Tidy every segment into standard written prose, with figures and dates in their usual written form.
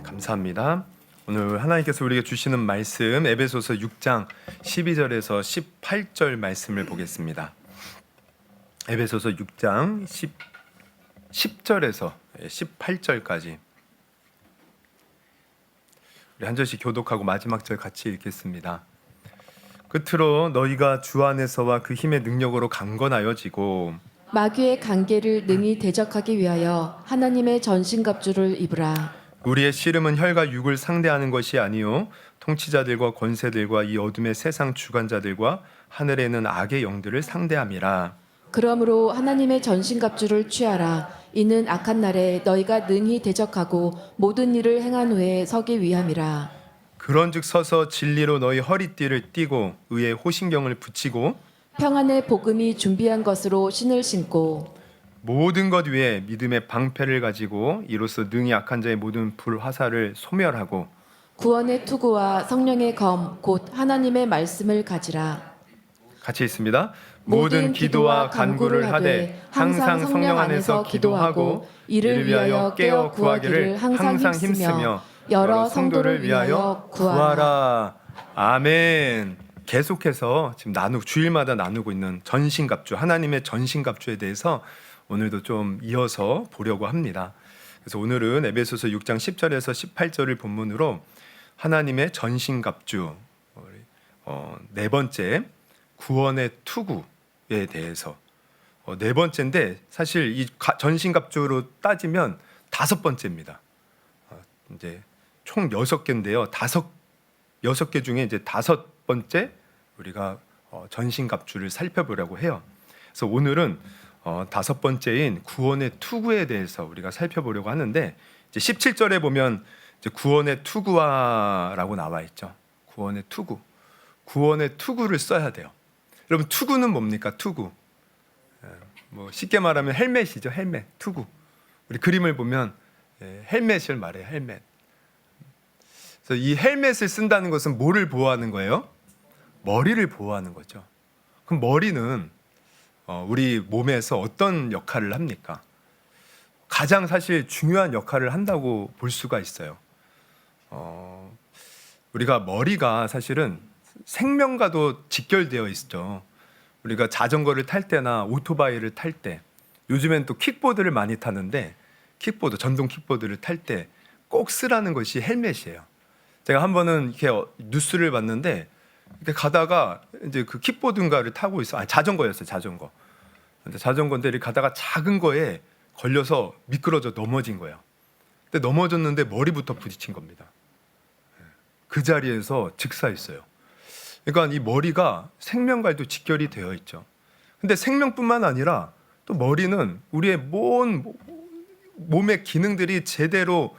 감사합니다. 오늘 하나님께서 우리에게 주시는 말씀 에베소서 6장 12절에서 18절 말씀을 보겠습니다. 에베소서 6장 10절에서 18절까지 우리 한 절씩 교독하고 마지막 절 같이 읽겠습니다. 끝으로 너희가 주 안에서와 그 힘의 능력으로 강건하여지고 마귀의 관계를 능히 대적하기 위하여 하나님의 전신갑주를 입으라. 우리의 씨름은 혈과 육을 상대하는 것이 아니요 통치자들과 권세들과 이 어둠의 세상 주관자들과 하늘에 있는 악의 영들을 상대함이라. 그러므로 하나님의 전신갑주를 취하라. 이는 악한 날에 너희가 능히 대적하고 모든 일을 행한 후에 서기 위함이라. 그런즉 서서 진리로 너희 허리띠를 띠고 의의 호신경을 붙이고 평안의 복음이 준비한 것으로 신을 신고 모든 것 위에 믿음의 방패를 가지고 이로써 능히 악한 자의 모든 불화살을 소멸하고 구원의 투구와 성령의 검 곧 하나님의 말씀을 가지라. 같이 있습니다. 모든 기도와 간구를 하되 항상 성령 안에서 기도하고 이를 위하여 깨어 구하기를 항상 힘쓰며 여러 성도를 위하여 구하라. 아멘. 계속해서 지금 주일마다 나누고 있는 전신갑주, 하나님의 전신갑주에 대해서 오늘도 좀 이어서 보려고 합니다. 그래서 오늘은 에베소서 6장 10절에서 18절을 본문으로 하나님의 전신갑주, 네 번째 구원의 투구에 대해서 네 번째인데 사실 이 전신갑주로 따지면 다섯 번째입니다. 이제 총 6개인데요. 여섯 개 중에 이제 다섯 번째 우리가 전신갑주를 살펴보려고 해요. 그래서 오늘은 다섯 번째인 구원의 투구에 대해서 우리가 살펴보려고 하는데 이제 17절에 보면 이제 구원의 투구화라고 나와 있죠. 구원의 투구를 써야 돼요. 여러분 투구는 뭡니까? 투구. 뭐 쉽게 말하면 헬멧이죠. 헬멧. 투구. 우리 그림을 보면 헬멧을 말해요. 헬멧. 그래서 이 헬멧을 쓴다는 것은 뭐를 보호하는 거예요? 머리를 보호하는 거죠. 그럼 머리는 우리 몸에서 어떤 역할을 합니까? 가장 사실 중요한 역할을 한다고 볼 수가 있어요. 우리가 머리가 사실은 생명과도 직결되어 있죠. 우리가 자전거를 탈 때나 오토바이를 탈 때, 요즘엔 또 킥보드를 많이 타는데 전동 킥보드를 탈 때 꼭 쓰라는 것이 헬멧이에요. 제가 한 번은 이렇게 뉴스를 봤는데 이렇게 가다가 이제 그 킥보드인가를 타고 자전거였어요. 근데 자전거인데 이렇게 가다가 작은 거에 걸려서 미끄러져 넘어진 거예요. 근데 넘어졌는데 머리부터 부딪힌 겁니다. 그 자리에서 즉사했어요. 그러니까 이 머리가 생명과도 직결이 되어 있죠. 근데 생명뿐만 아니라 또 머리는 우리의 몸의 기능들이 제대로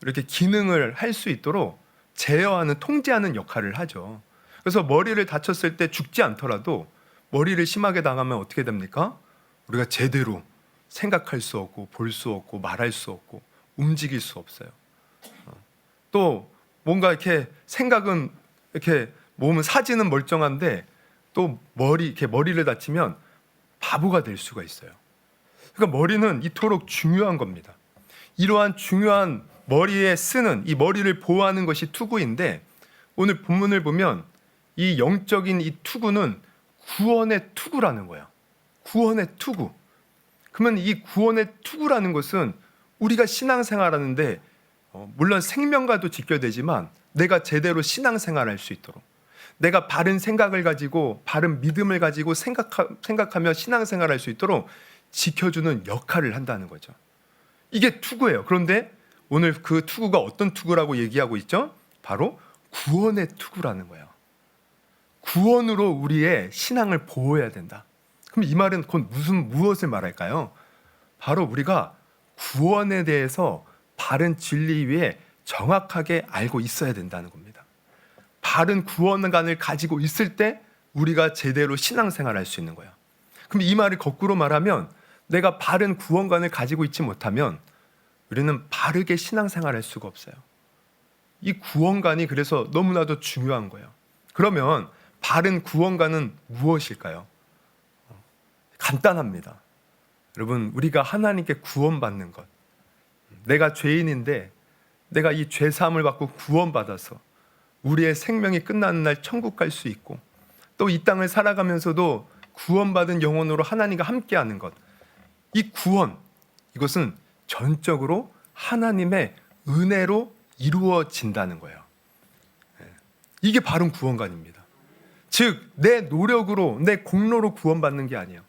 이렇게 기능을 할 수 있도록 제어하는, 통제하는 역할을 하죠. 그래서 머리를 다쳤을 때 죽지 않더라도 머리를 심하게 당하면 어떻게 됩니까? 우리가 제대로 생각할 수 없고 볼 수 없고 말할 수 없고 움직일 수 없어요. 또 뭔가 이렇게 생각은 이렇게 몸은 사지는 멀쩡한데 또 머리를 다치면 바보가 될 수가 있어요. 그러니까 머리는 이토록 중요한 겁니다. 이러한 중요한 머리에 쓰는 이 머리를 보호하는 것이 투구인데 오늘 본문을 보면 이 영적인 이 투구는 구원의 투구라는 거예요. 구원의 투구. 그러면 이 구원의 투구라는 것은 우리가 신앙생활하는데 물론 생명과도 직결되지만 내가 제대로 신앙생활할 수 있도록 내가 바른 생각을 가지고 바른 믿음을 가지고 생각하며 신앙생활할 수 있도록 지켜주는 역할을 한다는 거죠. 이게 투구예요. 그런데 오늘 그 투구가 어떤 투구라고 얘기하고 있죠? 바로 구원의 투구라는 거예요. 구원으로 우리의 신앙을 보호해야 된다. 그럼 이 말은 곧 무엇을 말할까요? 바로 우리가 구원에 대해서 바른 진리 위에 정확하게 알고 있어야 된다는 겁니다. 바른 구원관을 가지고 있을 때 우리가 제대로 신앙생활할 수 있는 거예요. 그럼 이 말을 거꾸로 말하면 내가 바른 구원관을 가지고 있지 못하면 우리는 바르게 신앙생활할 수가 없어요. 이 구원관이 그래서 너무나도 중요한 거예요. 그러면 바른 구원관은 무엇일까요? 간단합니다. 여러분, 우리가 하나님께 구원받는 것. 내가 죄인인데 내가 이 죄 사함을 받고 구원받아서 우리의 생명이 끝나는 날 천국 갈 수 있고, 또 이 땅을 살아가면서도 구원받은 영혼으로 하나님과 함께하는 것, 이 구원, 이것은 전적으로 하나님의 은혜로 이루어진다는 거예요. 이게 바로 구원관입니다. 즉, 내 노력으로, 내 공로로 구원받는 게 아니에요.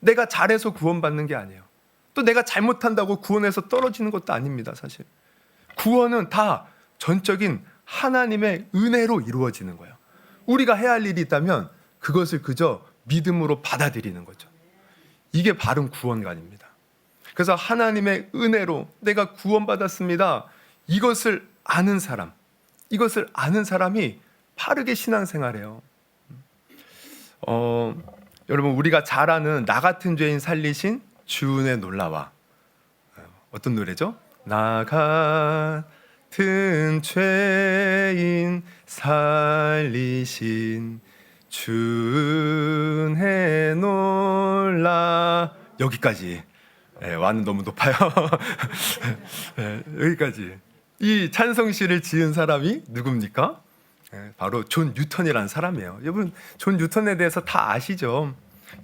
내가 잘해서 구원받는 게 아니에요. 또 내가 잘못한다고 구원에서 떨어지는 것도 아닙니다, 사실. 구원은 다 전적인 하나님의 은혜로 이루어지는 거예요. 우리가 해야 할 일이 있다면 그것을 그저 믿음으로 받아들이는 거죠. 이게 바른 구원관입니다. 그래서 하나님의 은혜로 내가 구원받았습니다. 이것을 아는 사람이 바르게 신앙생활해요. 여러분, 우리가 잘 아는 나 같은 죄인 살리신 주은혜 놀라와. 어떤 노래죠? 나 같은 죄인 살리신 주은혜 놀라. 여기까지. 와는 너무 높아요. 여기까지. 이 찬송시를 지은 사람이 누굽니까? 바로 존 뉴턴이라는 사람이에요. 여러분, 존 뉴턴에 대해서 다 아시죠?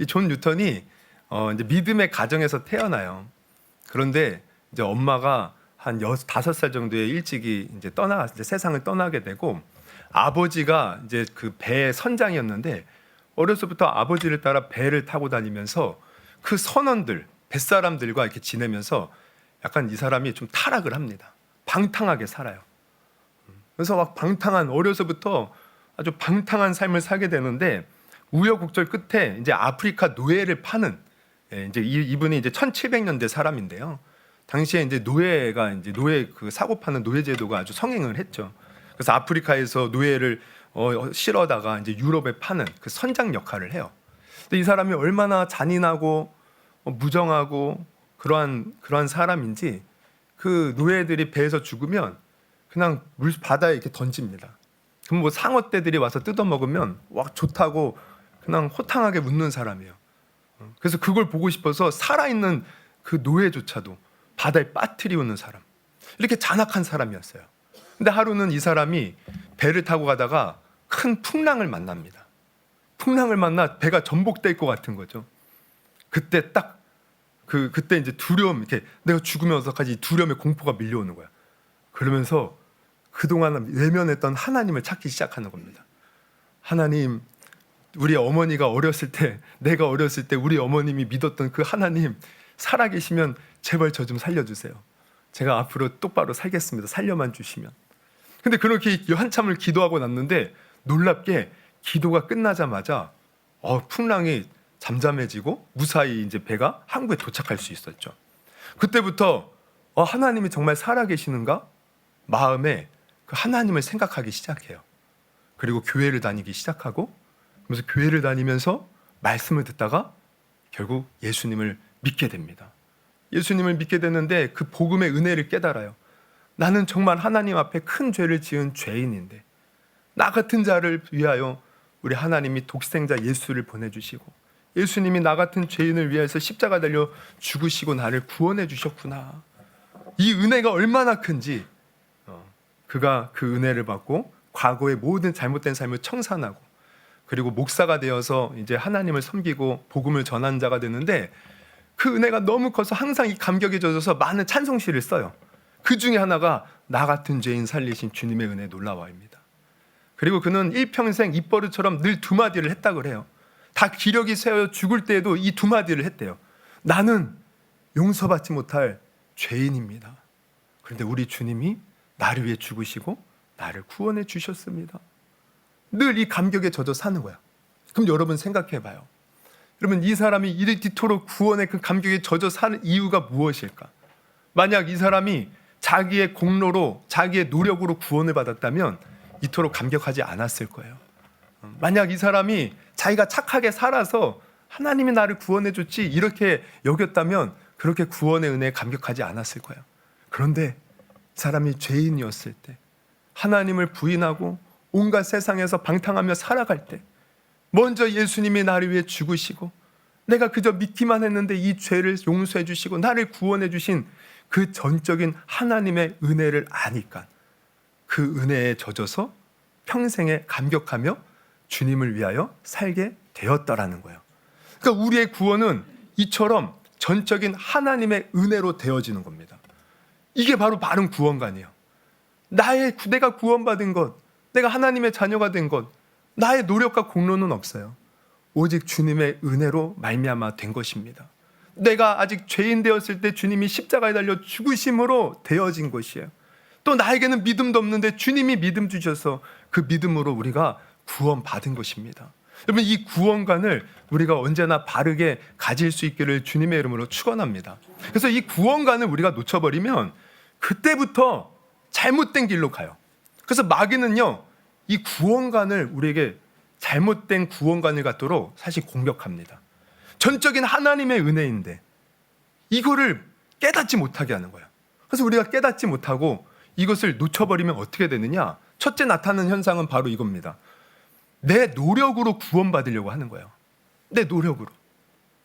이 존 뉴턴이 이제 믿음의 가정에서 태어나요. 그런데 이제 엄마가 한 5살 정도에 일찍이 이제 세상을 떠나게 되고, 아버지가 이제 그 배의 선장이었는데 어려서부터 아버지를 따라 배를 타고 다니면서 그 선원들, 뱃사람들과 이렇게 지내면서 약간 이 사람이 좀 타락을 합니다. 방탕하게 살아요. 그래서 막 어려서부터 아주 방탕한 삶을 살게 되는데, 우여곡절 끝에 이제 아프리카 노예를 파는, 이제 이분이 이제 1700년대 사람인데요. 당시에 이제 노예 그 사고 파는 노예 제도가 아주 성행을 했죠. 그래서 아프리카에서 노예를 실어다가 이제 유럽에 파는 그 선장 역할을 해요. 근데 이 사람이 얼마나 잔인하고 무정하고 그러한 사람인지, 그 노예들이 배에서 죽으면 그냥 바다에 이렇게 던집니다. 그럼 뭐 상어떼들이 와서 뜯어 먹으면 와 좋다고 그냥 호탕하게 웃는 사람이에요. 그래서 그걸 보고 싶어서 살아있는 그 노예조차도 바다에 빠뜨리우는 사람, 이렇게 잔악한 사람이었어요. 근데 하루는 이 사람이 배를 타고 가다가 큰 풍랑을 만납니다. 풍랑을 만나 배가 전복될 것 같은 거죠. 그때 이제 두려움, 이렇게 내가 죽으면 어떡하지, 두려움의 공포가 밀려오는 거야. 그러면서 그동안 외면했던 하나님을 찾기 시작하는 겁니다. 하나님, 우리 어머니가 어렸을 때, 내가 어렸을 때 우리 어머님이 믿었던 그 하나님 살아계시면 제발 저 좀 살려주세요. 제가 앞으로 똑바로 살겠습니다. 살려만 주시면. 근데 그렇게 한참을 기도하고 났는데 놀랍게 기도가 끝나자마자 풍랑이 잠잠해지고 무사히 이제 배가 항구에 도착할 수 있었죠. 그때부터 하나님이 정말 살아계시는가? 마음에 그 하나님을 생각하기 시작해요. 그리고 교회를 다니기 시작하고, 그래서 교회를 다니면서 말씀을 듣다가 결국 예수님을 믿게 됩니다. 예수님을 믿게 되는데 그 복음의 은혜를 깨달아요. 나는 정말 하나님 앞에 큰 죄를 지은 죄인인데 나 같은 자를 위하여 우리 하나님이 독생자 예수를 보내주시고, 예수님이 나 같은 죄인을 위해서 십자가 달려 죽으시고 나를 구원해 주셨구나. 이 은혜가 얼마나 큰지, 그가 그 은혜를 받고 과거의 모든 잘못된 삶을 청산하고, 그리고 목사가 되어서 이제 하나님을 섬기고 복음을 전한 자가 되는데, 그 은혜가 너무 커서 항상 이 감격에 젖어서 많은 찬송시를 써요. 그 중에 하나가 나 같은 죄인 살리신 주님의 은혜 놀라와입니다. 그리고 그는 일평생 입버릇처럼 늘 두 마디를 했다고 그래요. 다 기력이 세어 죽을 때에도 이 두 마디를 했대요. 나는 용서받지 못할 죄인입니다. 그런데 우리 주님이 나를 위해 죽으시고 나를 구원해 주셨습니다. 늘 이 감격에 젖어 사는 거야. 그럼 여러분 생각해 봐요. 여러분, 이 사람이 이토록 구원의 그 감격에 젖어 사는 이유가 무엇일까? 만약 이 사람이 자기의 공로로, 자기의 노력으로 구원을 받았다면 이토록 감격하지 않았을 거예요. 만약 이 사람이 자기가 착하게 살아서 하나님이 나를 구원해 줬지 이렇게 여겼다면 그렇게 구원의 은혜에 감격하지 않았을 거예요. 그런데 사람이 죄인이었을 때, 하나님을 부인하고 온갖 세상에서 방탕하며 살아갈 때, 먼저 예수님이 나를 위해 죽으시고 내가 그저 믿기만 했는데 이 죄를 용서해 주시고 나를 구원해 주신 그 전적인 하나님의 은혜를 아니까 그 은혜에 젖어서 평생에 감격하며 주님을 위하여 살게 되었다라는 거예요. 그러니까 우리의 구원은 이처럼 전적인 하나님의 은혜로 되어지는 겁니다. 이게 바로 바른 구원관이에요. 내가 구원받은 것, 내가 하나님의 자녀가 된 것, 나의 노력과 공로는 없어요. 오직 주님의 은혜로 말미암아 된 것입니다. 내가 아직 죄인 되었을 때 주님이 십자가에 달려 죽으심으로 되어진 것이에요. 또 나에게는 믿음도 없는데 주님이 믿음 주셔서 그 믿음으로 우리가 구원받은 것입니다. 여러분, 이 구원관을 우리가 언제나 바르게 가질 수 있기를 주님의 이름으로 축원합니다. 그래서 이 구원관을 우리가 놓쳐버리면 그때부터 잘못된 길로 가요. 그래서 마귀는요, 이 구원관을 우리에게 잘못된 구원관을 갖도록 사실 공격합니다. 전적인 하나님의 은혜인데 이거를 깨닫지 못하게 하는 거예요. 그래서 우리가 깨닫지 못하고 이것을 놓쳐버리면 어떻게 되느냐? 첫째 나타나는 현상은 바로 이겁니다. 내 노력으로 구원받으려고 하는 거예요. 내 노력으로.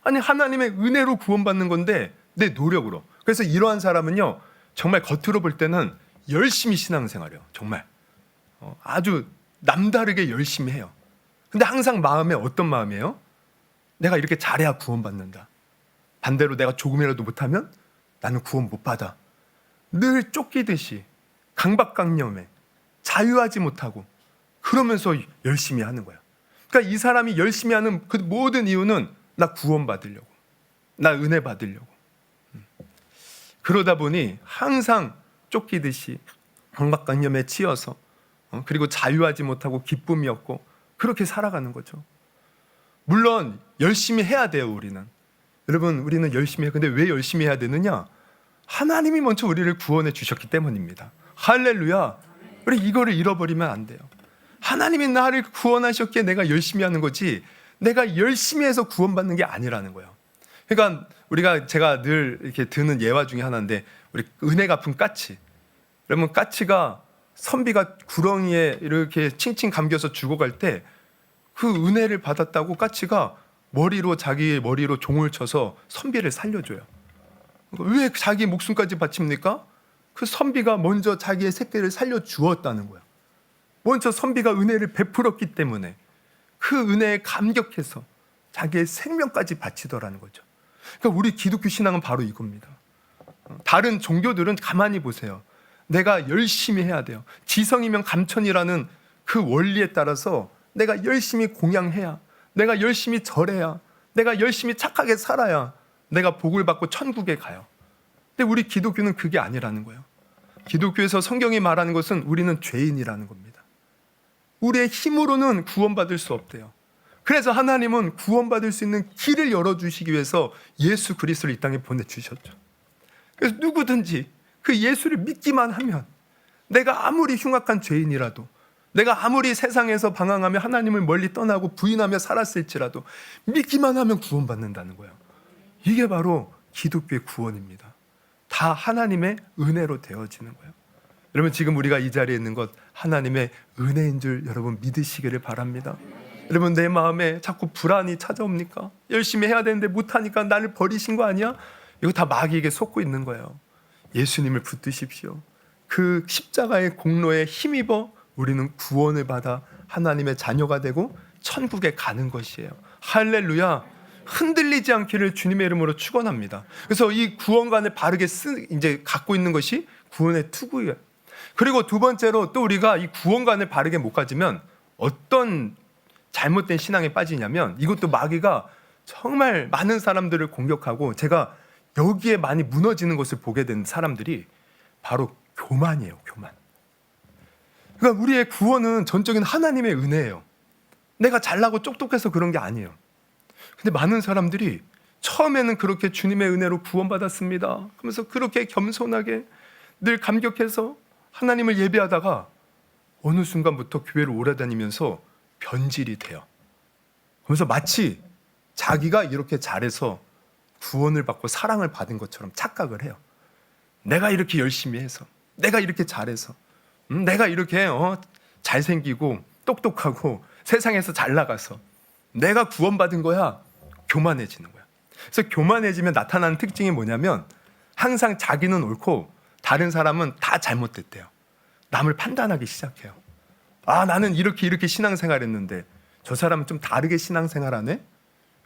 아니, 하나님의 은혜로 구원받는 건데 내 노력으로. 그래서 이러한 사람은요, 정말 겉으로 볼 때는 열심히 신앙생활해요. 정말 아주 남다르게 열심히 해요. 근데 항상 마음에 어떤 마음이에요? 내가 이렇게 잘해야 구원받는다. 반대로 내가 조금이라도 못하면 나는 구원 못 받아. 늘 쫓기듯이 강박관념에 자유하지 못하고 그러면서 열심히 하는 거야. 그러니까 이 사람이 열심히 하는 그 모든 이유는 나 구원받으려고, 나 은혜 받으려고. 그러다 보니 항상 쫓기듯이 강박관념에 치여서 그리고 자유하지 못하고 기쁨이 없고 그렇게 살아가는 거죠. 물론 열심히 해야 돼요. 우리는, 여러분, 우리는 열심히 해요. 근데 왜 열심히 해야 되느냐? 하나님이 먼저 우리를 구원해 주셨기 때문입니다. 할렐루야. 우리 이거를 잃어버리면 안 돼요. 하나님이 나를 구원하셨기에 내가 열심히 하는 거지 내가 열심히 해서 구원받는 게 아니라는 거예요. 그러니까 제가 늘 이렇게 드는 예화 중에 하나인데, 우리 은혜 갚은 까치. 그러면 까치가 선비가 구렁이에 이렇게 칭칭 감겨서 죽어갈 때 그 은혜를 받았다고 까치가 자기 머리로 종을 쳐서 선비를 살려줘요. 왜 자기 목숨까지 바칩니까? 그 선비가 먼저 자기의 새끼를 살려주었다는 거예요. 먼저 선비가 은혜를 베풀었기 때문에 그 은혜에 감격해서 자기의 생명까지 바치더라는 거죠. 그러니까 우리 기독교 신앙은 바로 이겁니다. 다른 종교들은 가만히 보세요. 내가 열심히 해야 돼요. 지성이면 감천이라는 그 원리에 따라서 내가 열심히 공양해야, 내가 열심히 절해야, 내가 열심히 착하게 살아야 내가 복을 받고 천국에 가요. 근데 우리 기독교는 그게 아니라는 거예요. 기독교에서 성경이 말하는 것은 우리는 죄인이라는 겁니다. 우리의 힘으로는 구원받을 수 없대요. 그래서 하나님은 구원받을 수 있는 길을 열어주시기 위해서 예수 그리스도를 이 땅에 보내주셨죠. 그래서 누구든지 그 예수를 믿기만 하면, 내가 아무리 흉악한 죄인이라도, 내가 아무리 세상에서 방황하며 하나님을 멀리 떠나고 부인하며 살았을지라도 믿기만 하면 구원받는다는 거예요. 이게 바로 기독교의 구원입니다. 다 하나님의 은혜로 되어지는 거예요. 여러분, 지금 우리가 이 자리에 있는 것 하나님의 은혜인 줄 여러분 믿으시기를 바랍니다. 여러분, 내 마음에 자꾸 불안이 찾아옵니까? 열심히 해야 되는데 못하니까 나를 버리신 거 아니야? 이거 다 마귀에게 속고 있는 거예요. 예수님을 붙드십시오. 그 십자가의 공로에 힘입어 우리는 구원을 받아 하나님의 자녀가 되고 천국에 가는 것이에요. 할렐루야. 흔들리지 않기를 주님의 이름으로 축원합니다. 그래서 이 구원관을 바르게 이제 갖고 있는 것이 구원의 투구예요. 그리고 두 번째로 또 우리가 이 구원관을 바르게 못 가지면 어떤 잘못된 신앙에 빠지냐면, 이것도 마귀가 정말 많은 사람들을 공격하고 제가 여기에 많이 무너지는 것을 보게 된 사람들이 바로 교만이에요. 교만. 그러니까 우리의 구원은 전적인 하나님의 은혜예요. 내가 잘나고 똑똑해서 그런 게 아니에요. 근데 많은 사람들이 처음에는 그렇게 주님의 은혜로 구원받았습니다 그러면서 그렇게 겸손하게 늘 감격해서 하나님을 예배하다가 어느 순간부터 교회를 오래 다니면서 변질이 돼요. 그래서 마치 자기가 이렇게 잘해서 구원을 받고 사랑을 받은 것처럼 착각을 해요. 내가 이렇게 열심히 해서, 내가 이렇게 잘해서, 내가 이렇게 잘생기고 똑똑하고 세상에서 잘 나가서 내가 구원받은 거야. 교만해지는 거야. 그래서 교만해지면 나타나는 특징이 뭐냐면 항상 자기는 옳고 다른 사람은 다 잘못됐대요. 남을 판단하기 시작해요. 아, 나는 이렇게 신앙생활했는데 저 사람은 좀 다르게 신앙생활하네.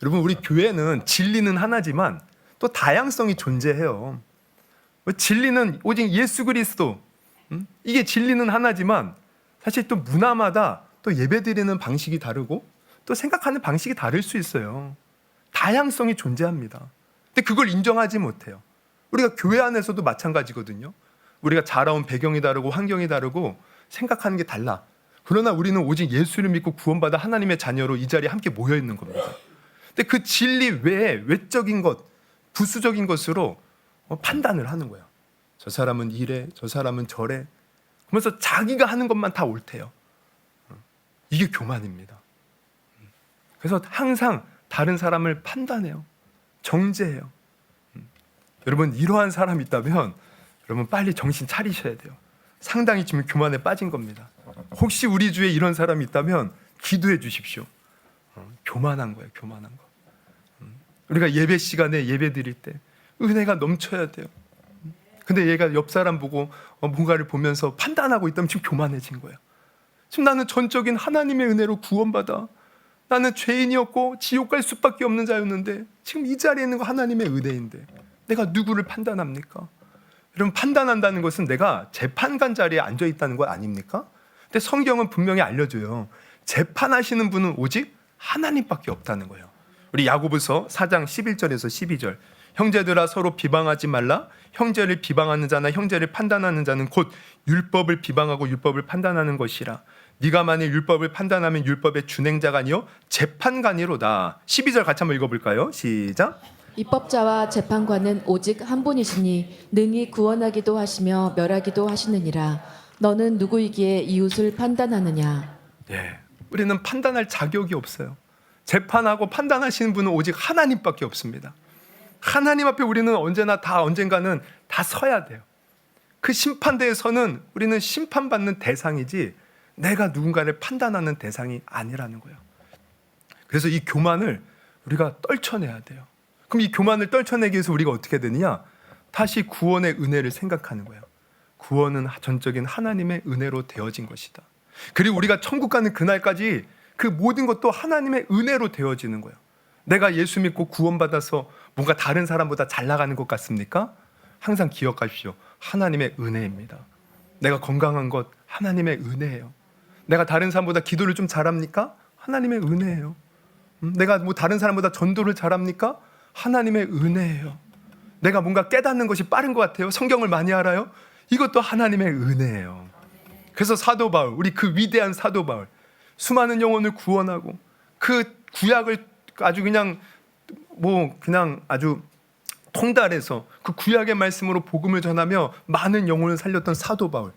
여러분, 우리 교회는 진리는 하나지만 또 다양성이 존재해요. 진리는 오직 예수 그리스도, 이게 진리는 하나지만 사실 또 문화마다 또 예배드리는 방식이 다르고 또 생각하는 방식이 다를 수 있어요. 다양성이 존재합니다. 근데 그걸 인정하지 못해요. 우리가 교회 안에서도 마찬가지거든요. 우리가 자라온 배경이 다르고 환경이 다르고 생각하는 게 달라. 그러나 우리는 오직 예수를 믿고 구원받아 하나님의 자녀로 이 자리에 함께 모여 있는 겁니다. 근데 그 진리 외에 외적인 것, 부수적인 것으로 판단을 하는 거예요. 저 사람은 이래, 저 사람은 저래. 그러면서 자기가 하는 것만 다 옳대요. 이게 교만입니다. 그래서 항상 다른 사람을 판단해요. 정죄해요. 여러분, 이러한 사람이 있다면 여러분 빨리 정신 차리셔야 돼요. 상당히 지금 교만에 빠진 겁니다. 혹시 우리 주위에 이런 사람이 있다면 기도해 주십시오. 교만한 거예요. 교만한 거. 우리가 예배 시간에 예배 드릴 때 은혜가 넘쳐야 돼요. 근데 얘가 옆 사람 보고 뭔가를 보면서 판단하고 있다면 지금 교만해진 거예요. 지금 나는 전적인 하나님의 은혜로 구원받아. 나는 죄인이었고 지옥 갈 수밖에 없는 자였는데 지금 이 자리에 있는 거 하나님의 은혜인데 내가 누구를 판단합니까? 여러분, 판단한다는 것은 내가 재판관 자리에 앉아 있다는 것 아닙니까? 근데 성경은 분명히 알려줘요. 재판하시는 분은 오직 하나님밖에 없다는 거예요. 우리 야고보서 4장 11절에서 12절. 형제들아, 서로 비방하지 말라. 형제를 비방하는 자나 형제를 판단하는 자는 곧 율법을 비방하고 율법을 판단하는 것이라. 네가 만일 율법을 판단하면 율법의 준행자가 아니요 재판관이로다. 12절 같이 한번 읽어볼까요? 시작. 입법자와 재판관은 오직 한 분이시니 능히 구원하기도 하시며 멸하기도 하시느니라. 너는 누구이기에 이웃을 판단하느냐? 예, 우리는 판단할 자격이 없어요. 재판하고 판단하시는 분은 오직 하나님밖에 없습니다. 하나님 앞에 우리는 언젠가는 다 서야 돼요. 그 심판대에 서는 우리는 심판받는 대상이지 내가 누군가를 판단하는 대상이 아니라는 거예요. 그래서 이 교만을 우리가 떨쳐내야 돼요. 그럼 이 교만을 떨쳐내기 위해서 우리가 어떻게 되느냐? 다시 구원의 은혜를 생각하는 거예요. 구원은 전적인 하나님의 은혜로 되어진 것이다. 그리고 우리가 천국 가는 그날까지 그 모든 것도 하나님의 은혜로 되어지는 거예요. 내가 예수 믿고 구원받아서 뭔가 다른 사람보다 잘 나가는 것 같습니까? 항상 기억하십시오. 하나님의 은혜입니다. 내가 건강한 것 하나님의 은혜예요. 내가 다른 사람보다 기도를 좀 잘합니까? 하나님의 은혜예요. 내가 뭐 다른 사람보다 전도를 잘합니까? 하나님의 은혜예요. 내가 뭔가 깨닫는 것이 빠른 것 같아요. 성경을 많이 알아요. 이것도 하나님의 은혜예요. 그래서 사도 바울, 우리 그 위대한 사도 바울, 수많은 영혼을 구원하고 그 구약을 아주 그냥 아주 통달해서 그 구약의 말씀으로 복음을 전하며 많은 영혼을 살렸던 사도 바울,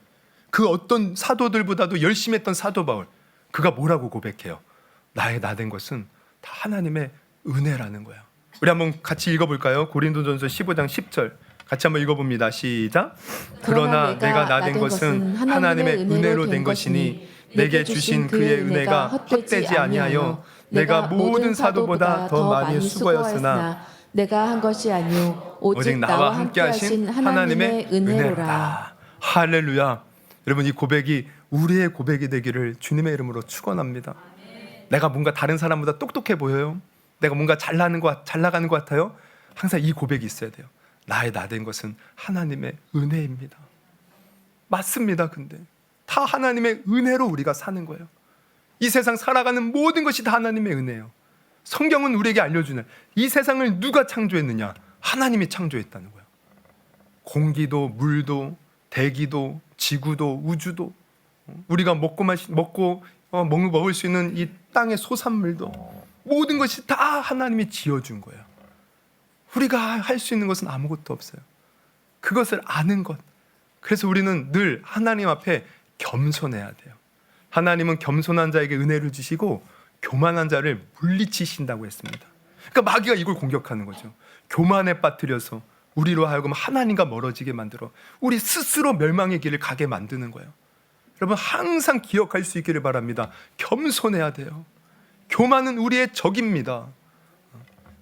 그 어떤 사도들보다도 열심히 했던 사도 바울, 그가 뭐라고 고백해요? 나의 나된 것은 다 하나님의 은혜라는 거야. 우리 한번 같이 읽어볼까요? 고린도전서 15장 10절 같이 한번 읽어봅니다. 시작. 그러나 내가 나된 것은 하나님의 은혜로 된 것이니 내게 주신 그의 은혜가 헛되지 아니하여 내가 모든 사도보다 더 많이 수고하였으나 내가 한 것이 아니요 오직 나와 함께 하신 하나님의 은혜로라. 할렐루야. 여러분, 이 고백이 우리의 고백이 되기를 주님의 이름으로 축원합니다. 내가 뭔가 다른 사람보다 똑똑해 보여요? 내가 뭔가 잘 나가는 것 같아요? 항상 이 고백이 있어야 돼요. 나의 나된 것은 하나님의 은혜입니다. 맞습니다. 근데 다 하나님의 은혜로 우리가 사는 거예요. 이 세상 살아가는 모든 것이 다 하나님의 은혜예요. 성경은 우리에게 알려주는 이 세상을 누가 창조했느냐? 하나님이 창조했다는 거예요. 공기도, 물도, 대기도, 지구도, 우주도, 우리가 먹을 수 있는 이 땅의 소산물도, 모든 것이 다 하나님이 지어준 거예요. 우리가 할 수 있는 것은 아무것도 없어요. 그것을 아는 것. 그래서 우리는 늘 하나님 앞에 겸손해야 돼요. 하나님은 겸손한 자에게 은혜를 주시고 교만한 자를 물리치신다고 했습니다. 그러니까 마귀가 이걸 공격하는 거죠. 교만에 빠뜨려서 우리로 하여금 하나님과 멀어지게 만들어 우리 스스로 멸망의 길을 가게 만드는 거예요. 여러분, 항상 기억할 수 있기를 바랍니다. 겸손해야 돼요. 교만은 우리의 적입니다.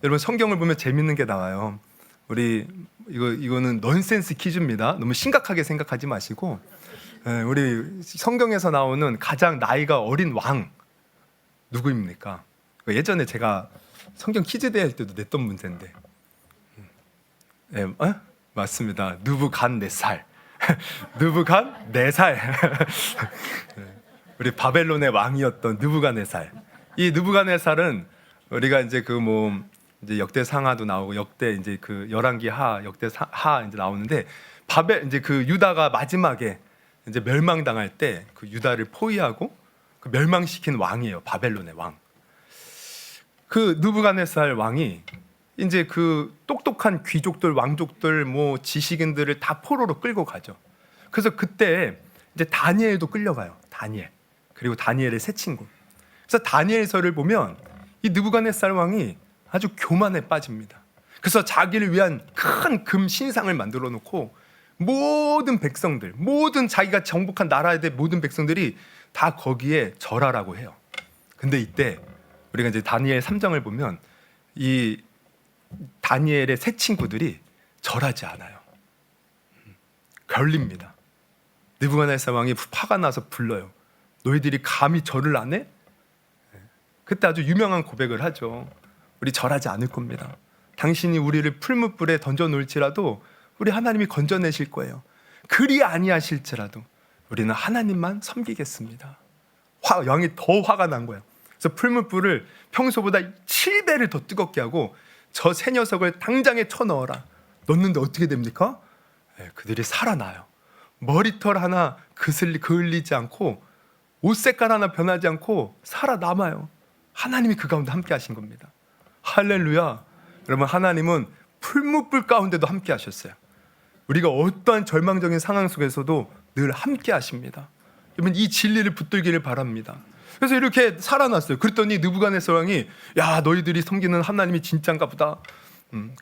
여러분 성경을 보면 재밌는 게 나와요. 우리 이거는 넌센스 퀴즈입니다. 너무 심각하게 생각하지 마시고, 우리 성경에서 나오는 가장 나이가 어린 왕 누구입니까? 예전에 제가 성경 퀴즈 대회 할 때도 냈던 문제인데, 맞습니다. 느부갓네살. 느부갓네살. 우리 바벨론의 왕이었던 느부갓네살. 이 느부갓네살은 우리가 이제 이제 역대 상하도 나오고 역대 이제 그 열왕기 하, 역대 하 이제 나오는데 이제 그 유다가 마지막에 이제 멸망당할 때 그 유다를 포위하고 그 멸망시킨 왕이에요. 바벨론의 왕. 그 느부갓네살 왕이 이제 그 똑똑한 귀족들, 왕족들, 뭐 지식인들을 다 포로로 끌고 가죠. 그래서 그때 이제 다니엘도 끌려가요. 다니엘. 그리고 다니엘의 세 친구. 그래서 다니엘서를 보면 이 느부갓네살 왕이 아주 교만에 빠집니다. 그래서 자기를 위한 큰 금 신상을 만들어 놓고 모든 백성들, 모든 자기가 정복한 나라에 대한 모든 백성들이 다 거기에 절하라고 해요. 근데 이때 우리가 이제 다니엘 3장을 보면 이 다니엘의 세 친구들이 절하지 않아요. 걸립니다. 느부갓네살 왕이 화가 나서 불러요. 너희들이 감히 절을 안 해? 그때 아주 유명한 고백을 하죠. 우리 절하지 않을 겁니다. 당신이 우리를 풀무불에 던져놓을지라도 우리 하나님이 건져내실 거예요. 그리 아니하실지라도 우리는 하나님만 섬기겠습니다. 왕이 더 화가 난 거예요. 그래서 풀무불을 평소보다 7배를 더 뜨겁게 하고 저 새 녀석을 당장에 쳐넣어라. 넣는데 어떻게 됩니까? 그들이 살아나요. 머리털 하나 그을리지 않고 옷 색깔 하나 변하지 않고 살아남아요. 하나님이 그 가운데 함께 하신 겁니다. 할렐루야. 여러분, 하나님은 풀무불 가운데도 함께 하셨어요. 우리가 어떠한 절망적인 상황 속에서도 늘 함께 하십니다. 여러분, 이 진리를 붙들기를 바랍니다. 그래서 이렇게 살아났어요. 그랬더니 느부갓네살 왕이 야, 너희들이 섬기는 하나님이 진짠가 보다.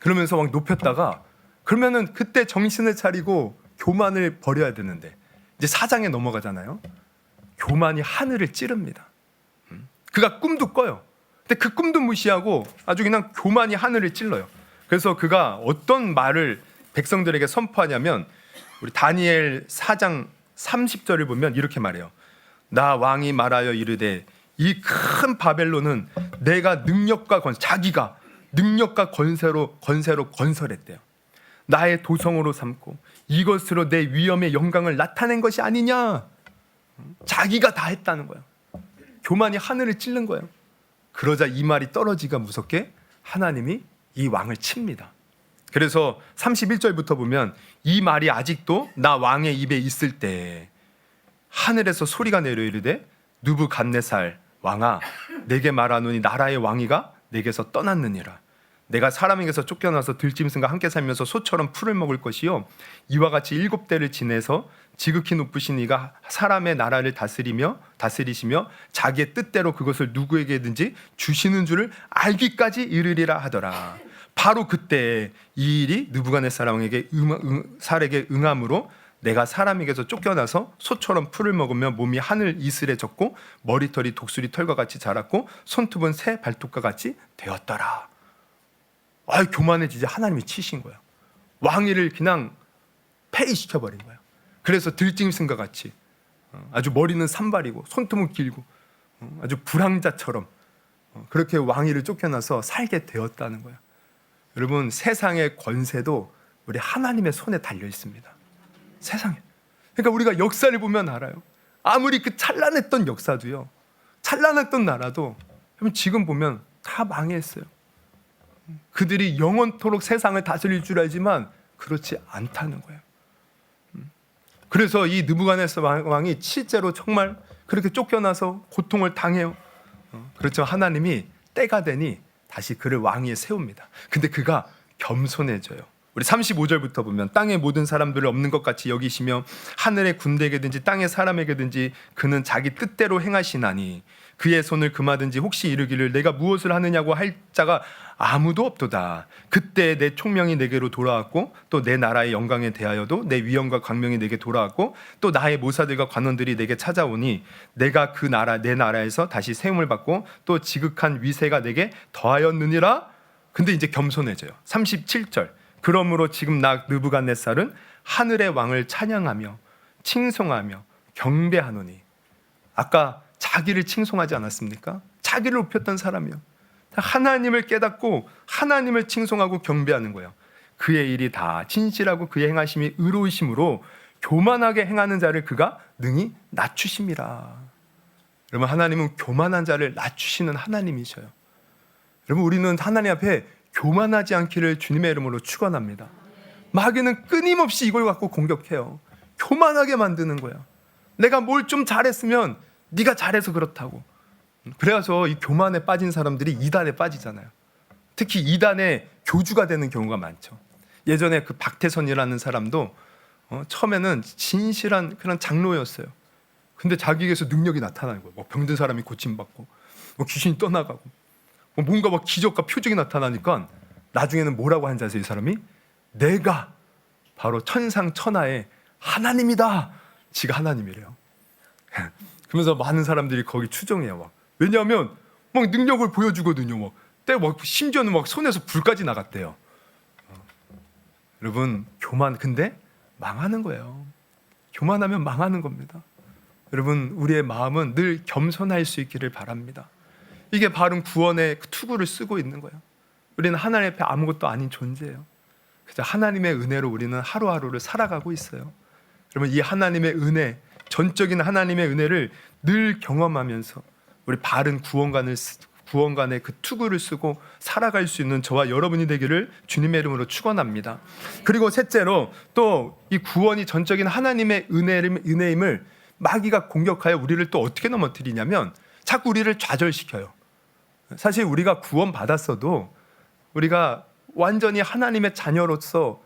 그러면서 왕 높였다가 그러면은 그때 정신을 차리고 교만을 버려야 되는데 이제 4장에 넘어가잖아요. 교만이 하늘을 찌릅니다. 그가 꿈도 꿔요. 근데 그 꿈도 무시하고 아주 그냥 교만이 하늘을 찔러요. 그래서 그가 어떤 말을 백성들에게 선포하냐면 우리 다니엘 4장 30절을 보면 이렇게 말해요. 나 왕이 말하여 이르되 이 큰 바벨론은 내가 능력과 자기가 능력과 권세로 건설했대요. 나의 도성으로 삼고 이것으로 내 위엄의 영광을 나타낸 것이 아니냐. 자기가 다 했다는 거예요. 교만이 하늘을 찌른 거예요. 그러자 이 말이 떨어지기가 무섭게 하나님이 이 왕을 칩니다. 그래서 31절부터 보면 이 말이 아직도 나 왕의 입에 있을 때 하늘에서 소리가 내려 이르되 느부갓네살 왕아 내게 말하노니 나라의 왕위가 내게서 떠났느니라. 내가 사람에게서 쫓겨나서 들짐승과 함께 살면서 소처럼 풀을 먹을 것이요 이와 같이 7대를 지내서 지극히 높으신 이가 사람의 나라를 다스리시며 자기의 뜻대로 그것을 누구에게든지 주시는 줄을 알기까지 이르리라 하더라. 바로 그때 이 일이 느부갓네살 왕에게 응함으로 내가 사람에게서 쫓겨나서 소처럼 풀을 먹으며 몸이 하늘 이슬에 젖고 머리털이 독수리 털과 같이 자랐고 손톱은 새 발톱과 같이 되었더라. 교만해지자 하나님이 치신 거야. 왕위를 그냥 폐위시켜버린 거야. 그래서 들짐승과 같이 아주 머리는 산발이고 손톱은 길고 아주 불황자처럼 그렇게 왕위를 쫓겨나서 살게 되었다는 거야. 여러분, 세상의 권세도 우리 하나님의 손에 달려 있습니다. 세상에. 그러니까 우리가 역사를 보면 알아요. 아무리 그 찬란했던 역사도요, 찬란했던 나라도 지금 보면 다 망했어요. 그들이 영원토록 세상을 다스릴 줄 알지만 그렇지 않다는 거예요. 그래서 이 느부갓네살 왕이 실제로 정말 그렇게 쫓겨나서 고통을 당해요. 그렇죠. 하나님이 때가 되니 다시 그를 왕위에 세웁니다. 근데 그가 겸손해져요. 우리 35절부터 보면 땅의 모든 사람들을 없는 것 같이 여기시며 하늘의 군대에게든지 땅의 사람에게든지 그는 자기 뜻대로 행하시나니 그의 손을 금하든지 혹시 이르기를 내가 무엇을 하느냐고 할 자가 아무도 없도다. 그때 내 총명이 내게로 돌아왔고 또 내 나라의 영광에 대하여도 내 위엄과 광명이 내게 돌아왔고 또 나의 모사들과 관원들이 내게 찾아오니 내가 내 나라에서 다시 세움을 받고 또 지극한 위세가 내게 더하였느니라. 근데 이제 겸손해져요. 37절. 그러므로 지금 나 느부갓네살은 하늘의 왕을 찬양하며 칭송하며 경배하노니. 아까 자기를 칭송하지 않았습니까? 자기를 높였던 사람이요. 하나님을 깨닫고 하나님을 칭송하고 경배하는 거예요. 그의 일이 다 진실하고 그의 행하심이 의로우심으로 교만하게 행하는 자를 그가 능히 낮추심이라. 여러분, 하나님은 교만한 자를 낮추시는 하나님이셔요. 여러분, 우리는 하나님 앞에 교만하지 않기를 주님의 이름으로 축원합니다. 마귀는 끊임없이 이걸 갖고 공격해요. 교만하게 만드는 거예요. 내가 뭘 좀 잘했으면 네가 잘해서 그렇다고. 그래서 이 교만에 빠진 사람들이 이단에 빠지잖아요. 특히 이단의 교주가 되는 경우가 많죠. 예전에 그 박태선이라는 사람도 처음에는 진실한 그런 장로였어요. 근데 자기에게서 능력이 나타나는 거예요. 뭐 병든 사람이 고침받고, 뭐 귀신이 떠나가고, 뭐 뭔가 막 기적과 표적이 나타나니까 나중에는 뭐라고 한 자세요, 이 사람이? 내가 바로 천상천하의 하나님이다. 지가 하나님이래요. 그러면서 많은 사람들이 거기 추종해요. 막. 왜냐하면 막 능력을 보여주거든요. 막 심지어는 막 손에서 불까지 나갔대요. 여러분, 근데 망하는 거예요. 교만하면 망하는 겁니다. 여러분, 우리의 마음은 늘 겸손할 수 있기를 바랍니다. 이게 바른 구원의 투구를 쓰고 있는 거예요. 우리는 하나님 앞에 아무것도 아닌 존재예요. 그래서 하나님의 은혜로 우리는 하루하루를 살아가고 있어요. 여러분, 이 하나님의 은혜, 전적인 하나님의 은혜를 늘 경험하면서 우리 바른 구원관의 그 투구를 쓰고 살아갈 수 있는 저와 여러분이 되기를 주님의 이름으로 축원합니다. 그리고 셋째로 또 이 구원이 전적인 하나님의 은혜임을 마귀가 공격하여 우리를 또 어떻게 넘어뜨리냐면 자꾸 우리를 좌절시켜요. 사실 우리가 구원 받았어도 우리가 완전히 하나님의 자녀로서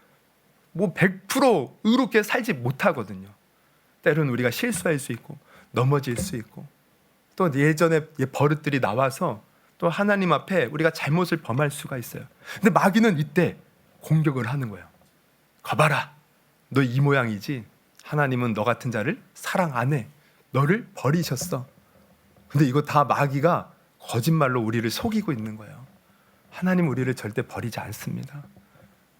100% 의롭게 살지 못하거든요. 때로는 우리가 실수할 수 있고 넘어질 수 있고 또 예전에 버릇들이 나와서 또 하나님 앞에 우리가 잘못을 범할 수가 있어요. 근데 마귀는 이때 공격을 하는 거예요. 가봐라, 너 이 모양이지. 하나님은 너 같은 자를 사랑 안 해. 너를 버리셨어. 근데 이거 다 마귀가 거짓말로 우리를 속이고 있는 거예요. 하나님 우리를 절대 버리지 않습니다.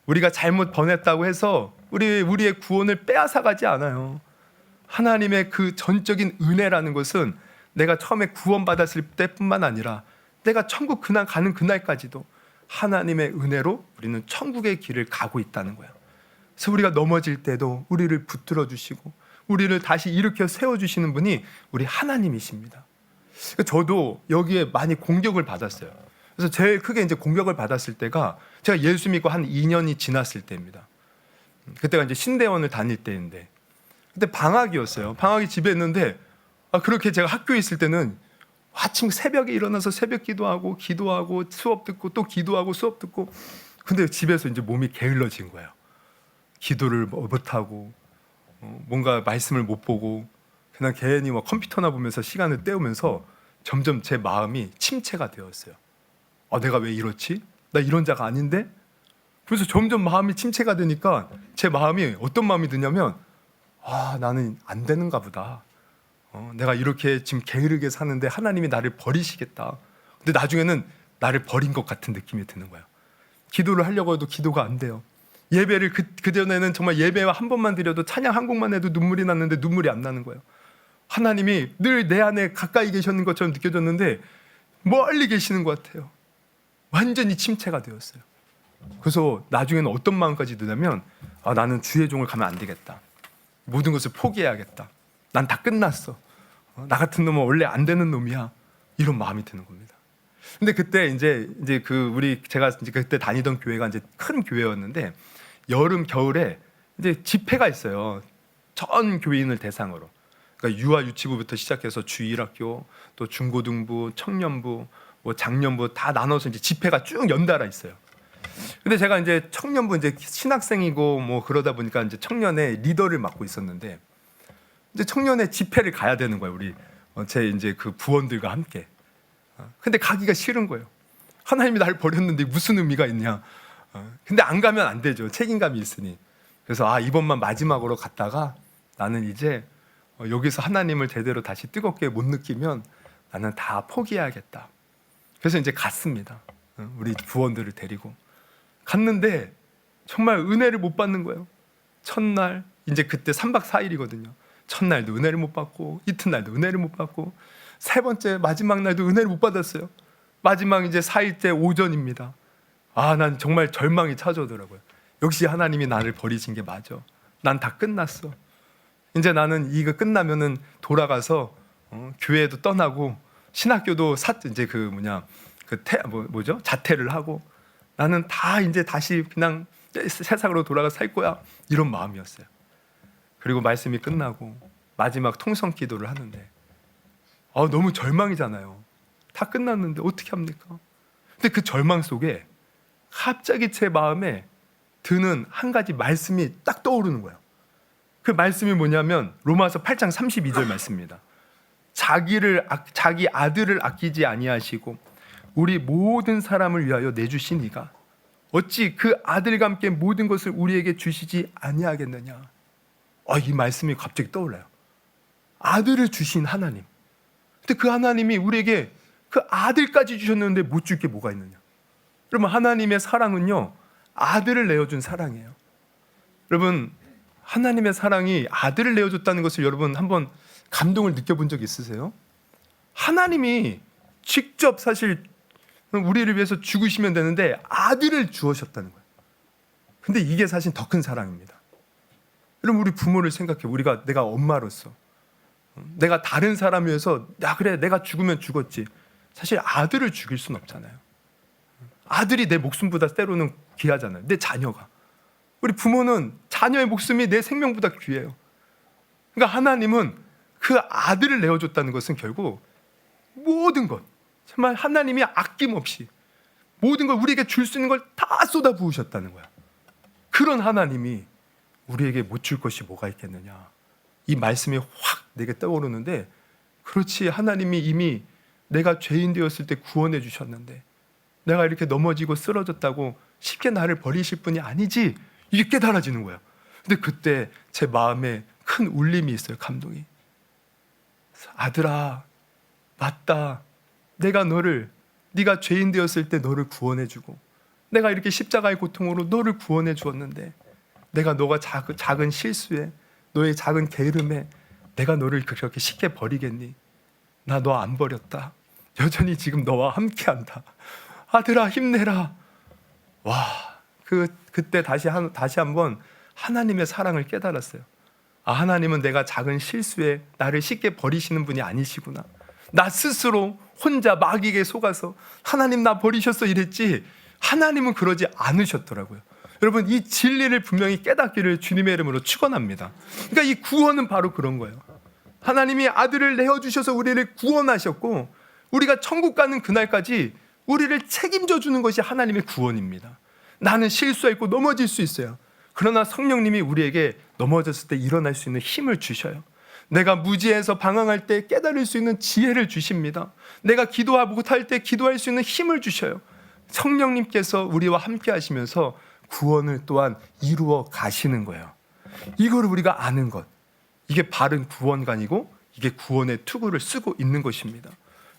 우리가 잘못 범했다고 해서 우리의 구원을 빼앗아가지 않아요. 하나님의 그 전적인 은혜라는 것은 내가 처음에 구원받았을 때뿐만 아니라 내가 천국 가는 그날까지도 하나님의 은혜로 우리는 천국의 길을 가고 있다는 거예요. 그래서 우리가 넘어질 때도 우리를 붙들어 주시고 우리를 다시 일으켜 세워주시는 분이 우리 하나님이십니다. 저도 여기에 많이 공격을 받았어요. 그래서 제일 크게 이제 공격을 받았을 때가 제가 예수 믿고 한 2년이 지났을 때입니다. 그때가 이제 신대원을 다닐 때인데 그때 방학이었어요. 방학이 집에 있는데 그렇게 제가 학교에 있을 때는 아침 새벽에 일어나서 새벽 기도하고 수업 듣고 또 기도하고 수업 듣고 근데 집에서 이제 몸이 게을러진 거예요. 기도를 못하고 뭔가 말씀을 못 보고 그냥 괜히 막 컴퓨터나 보면서 시간을 때우면서 점점 제 마음이 침체가 되었어요. 내가 왜 이렇지? 나 이런 자가 아닌데? 그래서 점점 마음이 침체가 되니까 제 마음이 어떤 마음이 드냐면 나는 안 되는가 보다. 내가 이렇게 지금 게으르게 사는데 하나님이 나를 버리시겠다. 근데 나중에는 나를 버린 것 같은 느낌이 드는 거예요. 기도를 하려고 해도 기도가 안 돼요. 예배를 그전에는 정말 예배와 한 번만 드려도 찬양 한 곡만 해도 눈물이 났는데 눈물이 안 나는 거예요. 하나님이 늘 내 안에 가까이 계셨는 것처럼 느껴졌는데 멀리 계시는 것 같아요. 완전히 침체가 되었어요. 그래서 나중에는 어떤 마음까지 드냐면 나는 주의 종을 가면 안 되겠다. 모든 것을 포기해야겠다. 난 다 끝났어. 나 같은 놈은 원래 안 되는 놈이야. 이런 마음이 드는 겁니다. 근데 그때 이제 제가 이제 그때 다니던 교회가 이제 큰 교회였는데 여름 겨울에 이제 집회가 있어요. 전 교인을 대상으로. 그러니까 유아 유치부부터 시작해서 주1학교 또 중고등부, 청년부, 뭐 장년부 다 나눠서 이제 집회가 쭉 연달아 있어요. 근데 제가 이제 청년부 이제 신학생이고 뭐 그러다 보니까 이제 청년의 리더를 맡고 있었는데 이제 청년의 집회를 가야 되는 거예요. 우리 제 이제 그 부원들과 함께. 근데 가기가 싫은 거예요. 하나님이 나를 버렸는데 무슨 의미가 있냐. 근데 안 가면 안 되죠. 책임감이 있으니. 그래서 이번만 마지막으로 갔다가 나는 이제 여기서 하나님을 제대로 다시 뜨겁게 못 느끼면 나는 다 포기해야겠다. 그래서 이제 갔습니다. 우리 부원들을 데리고 갔는데 정말 은혜를 못 받는 거예요. 첫날 이제 그때 3박 4일이거든요. 첫날도 은혜를 못 받고 이튿날도 은혜를 못 받고 세 번째 마지막 날도 은혜를 못 받았어요. 마지막 이제 4일째 오전입니다. 난 정말 절망이 찾아오더라고요. 역시 하나님이 나를 버리신 게 맞아. 난 다 끝났어. 이제 나는 이거 끝나면은 돌아가서 교회도 떠나고 신학교도 이제 자퇴를 하고 나는 다 이제 다시 그냥 세상으로 돌아가 살 거야. 이런 마음이었어요. 그리고 말씀이 끝나고 마지막 통성 기도를 하는데 너무 절망이잖아요. 다 끝났는데 어떻게 합니까? 근데 그 절망 속에 갑자기 제 마음에 드는 한 가지 말씀이 딱 떠오르는 거예요. 그 말씀이 뭐냐면 로마서 8장 32절 말씀입니다. 자기 아들을 아끼지 아니하시고 우리 모든 사람을 위하여 내주신 이가 어찌 그 아들과 함께 모든 것을 우리에게 주시지 아니하겠느냐. 이 말씀이 갑자기 떠올라요. 아들을 주신 하나님. 근데 그 하나님이 우리에게 그 아들까지 주셨는데 못 줄 게 뭐가 있느냐. 여러분, 하나님의 사랑은요, 아들을 내어준 사랑이에요. 여러분, 하나님의 사랑이 아들을 내어줬다는 것을 여러분 한번 감동을 느껴본 적 있으세요? 하나님이 직접 사실 우리를 위해서 죽으시면 되는데 아들을 주으셨다는 거예요. 근데 이게 사실 더 큰 사랑입니다. 여러분, 우리 부모를 생각해. 내가 엄마로서 내가 다른 사람 위해서 그래 내가 죽으면 죽었지. 사실 아들을 죽일 수는 없잖아요. 아들이 내 목숨보다 때로는 귀하잖아요. 내 자녀가. 우리 부모는 자녀의 목숨이 내 생명보다 귀해요. 그러니까 하나님은 그 아들을 내어줬다는 것은 결국 모든 것, 정말 하나님이 아낌없이 모든 걸 우리에게 줄 수 있는 걸 다 쏟아 부으셨다는 거야. 그런 하나님이 우리에게 못 줄 것이 뭐가 있겠느냐. 이 말씀이 확 내게 떠오르는데, 그렇지, 하나님이 이미 내가 죄인 되었을 때 구원해 주셨는데 내가 이렇게 넘어지고 쓰러졌다고 쉽게 나를 버리실 분이 아니지, 이게 깨달아지는 거예요. 근데 그때 제 마음에 큰 울림이 있어요. 감동이. 아들아, 맞다. 네가 죄인 되었을 때 너를 구원해 주고 내가 이렇게 십자가의 고통으로 너를 구원해 주었는데 너가 작은 실수에, 너의 작은 게으름에 내가 너를 그렇게 쉽게 버리겠니? 나 너 안 버렸다. 여전히 지금 너와 함께한다. 아들아, 힘내라. 와, 그때 다시 한번 하나님의 사랑을 깨달았어요. 하나님은 내가 작은 실수에 나를 쉽게 버리시는 분이 아니시구나. 나 스스로 혼자 마귀에게 속아서 하나님 나 버리셨어 이랬지, 하나님은 그러지 않으셨더라고요. 여러분, 이 진리를 분명히 깨닫기를 주님의 이름으로 축원합니다. 그러니까 이 구원은 바로 그런 거예요. 하나님이 아들을 내어주셔서 우리를 구원하셨고, 우리가 천국 가는 그날까지 우리를 책임져 주는 것이 하나님의 구원입니다. 나는 실수했고 넘어질 수 있어요. 그러나 성령님이 우리에게 넘어졌을 때 일어날 수 있는 힘을 주셔요. 내가 무지해서 방황할 때 깨달을 수 있는 지혜를 주십니다. 내가 기도하지 못할 때 기도할 수 있는 힘을 주셔요. 성령님께서 우리와 함께 하시면서 구원을 또한 이루어 가시는 거예요. 이걸 우리가 아는 것, 이게 바른 구원관이고 이게 구원의 투구를 쓰고 있는 것입니다.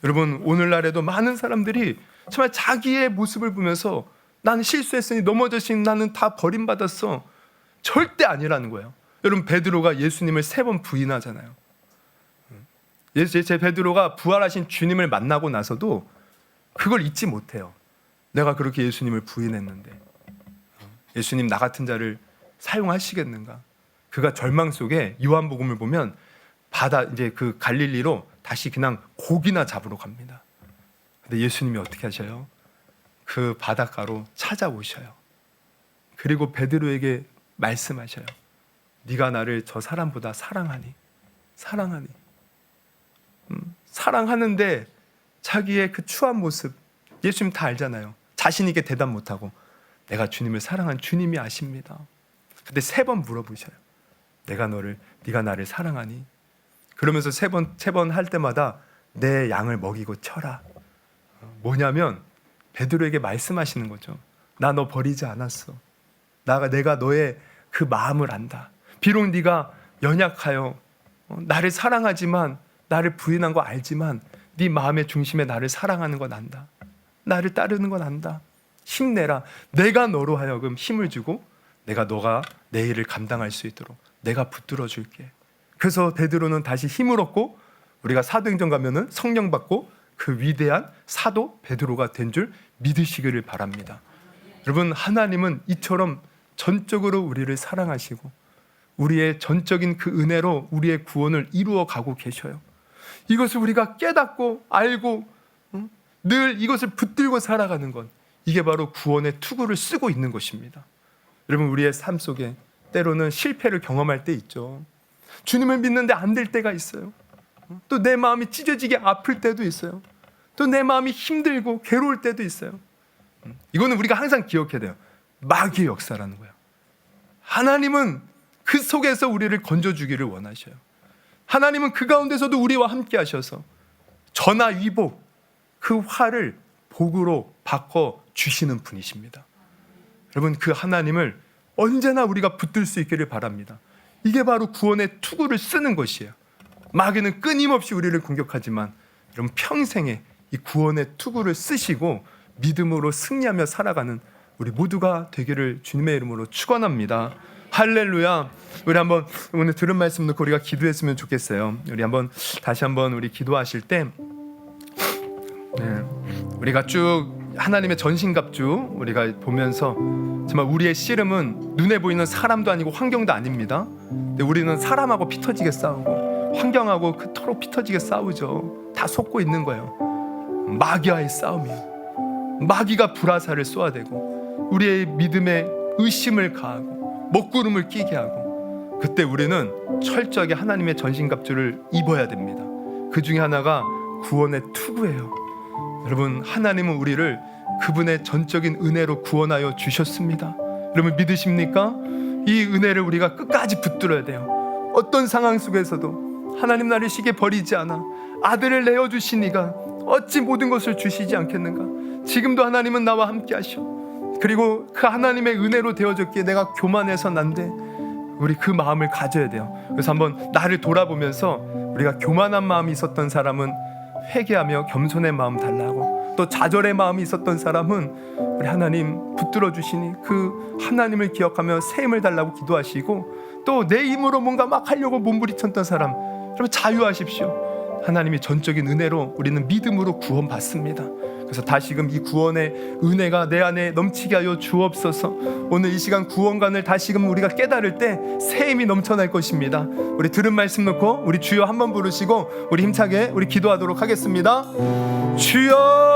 여러분, 오늘날에도 많은 사람들이 정말 자기의 모습을 보면서 나는 실수했으니 넘어졌으니 나는 다 버림받았어. 절대 아니라는 거예요. 여러분, 베드로가 예수님을 3번 부인하잖아요. 제 베드로가 부활하신 주님을 만나고 나서도 그걸 잊지 못해요. 내가 그렇게 예수님을 부인했는데 예수님 나 같은 사용하시겠는가? 그가 절망 속에 요한복음을 보면 이제 그 갈릴리로 다시 그냥 고기나 잡으러 갑니다. 근데 예수님이 어떻게 하셔요? 그 바닷가로 찾아오셔요. 그리고 베드로에게 말씀하셔요. 네가 나를 저 사람보다 사랑하니? 사랑하는데 자기의 그 추한 모습 예수님 다 알잖아요. 자신 있게 대답 못하고 내가 주님을 사랑한 주님이 아십니다. 근데 3번 물어보셔요. 네가 나를 사랑하니? 그러면서 3번 할 때마다 내 양을 먹이고 쳐라. 뭐냐면 베드로에게 말씀하시는 거죠. 나 너 버리지 않았어. 내가 너의 그 마음을 안다. 비록 네가 연약하여 나를 사랑하지만, 나를 부인한 거 알지만 네 마음의 중심에 나를 사랑하는 건 안다. 나를 따르는 건 안다. 힘내라. 내가 너로 하여금 힘을 주고 너가 내 일을 감당할 수 있도록 내가 붙들어 줄게. 그래서 베드로는 다시 힘을 얻고 우리가 사도행전 가면은 성령 받고 그 위대한 사도 베드로가 된 줄 믿으시기를 바랍니다. 여러분, 하나님은 이처럼 전적으로 우리를 사랑하시고 우리의 전적인 그 은혜로 우리의 구원을 이루어 가고 계셔요. 이것을 우리가 깨닫고 알고 늘 이것을 붙들고 살아가는 것, 이게 바로 구원의 투구를 쓰고 있는 것입니다. 여러분, 우리의 삶 속에 때로는 실패를 경험할 때 있죠. 주님을 믿는데 안 될 때가 있어요. 또 내 마음이 찢어지게 아플 때도 있어요. 또 내 마음이 힘들고 괴로울 때도 있어요. 이거는 우리가 항상 기억해야 돼요. 마귀의 역사라는 거예요. 하나님은 그 속에서 우리를 건져주기를 원하셔요. 하나님은 그 가운데서도 우리와 함께 하셔서 전화 위복, 그 화를 복으로 바꿔주시는 분이십니다. 여러분, 그 하나님을 언제나 우리가 붙들 수 있기를 바랍니다. 이게 바로 구원의 투구를 쓰는 것이에요. 마귀는 끊임없이 우리를 공격하지만 여러분, 평생에 이 구원의 투구를 쓰시고 믿음으로 승리하며 살아가는 우리 모두가 되기를 주님의 이름으로 축원합니다. 할렐루야. 우리 한번 오늘 들은 말씀 놓고 우리가 기도했으면 좋겠어요. 우리 한번 다시 한번 우리 기도하실 때 우리가 쭉 하나님의 전신갑주 우리가 보면서 정말 우리의 씨름은 눈에 보이는 사람도 아니고 환경도 아닙니다. 근데 우리는 사람하고 피 터지게 싸우고 환경하고 그토록 피 터지게 싸우죠. 다 속고 있는 거예요. 마귀와의 싸움이에요. 마귀가 불화살을 쏘아대고 우리의 믿음에 의심을 가하고 먹구름을 끼게 하고, 그때 우리는 철저하게 하나님의 전신갑주를 입어야 됩니다. 그 중에 하나가 구원의 투구예요. 여러분, 하나님은 우리를 그분의 전적인 은혜로 구원하여 주셨습니다. 여러분, 믿으십니까? 이 은혜를 우리가 끝까지 붙들어야 돼요. 어떤 상황 속에서도 하나님 나를 시게 버리지 않아. 아들을 내어주시니가 어찌 모든 것을 주시지 않겠는가. 지금도 하나님은 나와 함께 하셔. 그리고 그 하나님의 은혜로 되어졌기에 내가 교만해서는 안 돼. 우리 그 마음을 가져야 돼요. 그래서 한번 나를 돌아보면서 우리가 교만한 마음이 있었던 사람은 회개하며 겸손의 마음 달라고, 또 좌절의 마음이 있었던 사람은 우리 하나님 붙들어 주시니 그 하나님을 기억하며 새 힘을 달라고 기도하시고, 또 내 힘으로 뭔가 막 하려고 몸부리쳤던 사람, 여러분 자유하십시오. 하나님이 전적인 은혜로 우리는 믿음으로 구원받습니다. 그래서 다시금 이 구원의 은혜가 내 안에 넘치게 하여 주옵소서. 오늘 이 시간 구원관을 다시금 우리가 깨달을 때 새 힘이 넘쳐날 것입니다. 우리 들은 말씀 놓고 우리 주여 한번 부르시고 우리 힘차게 우리 기도하도록 하겠습니다. 주여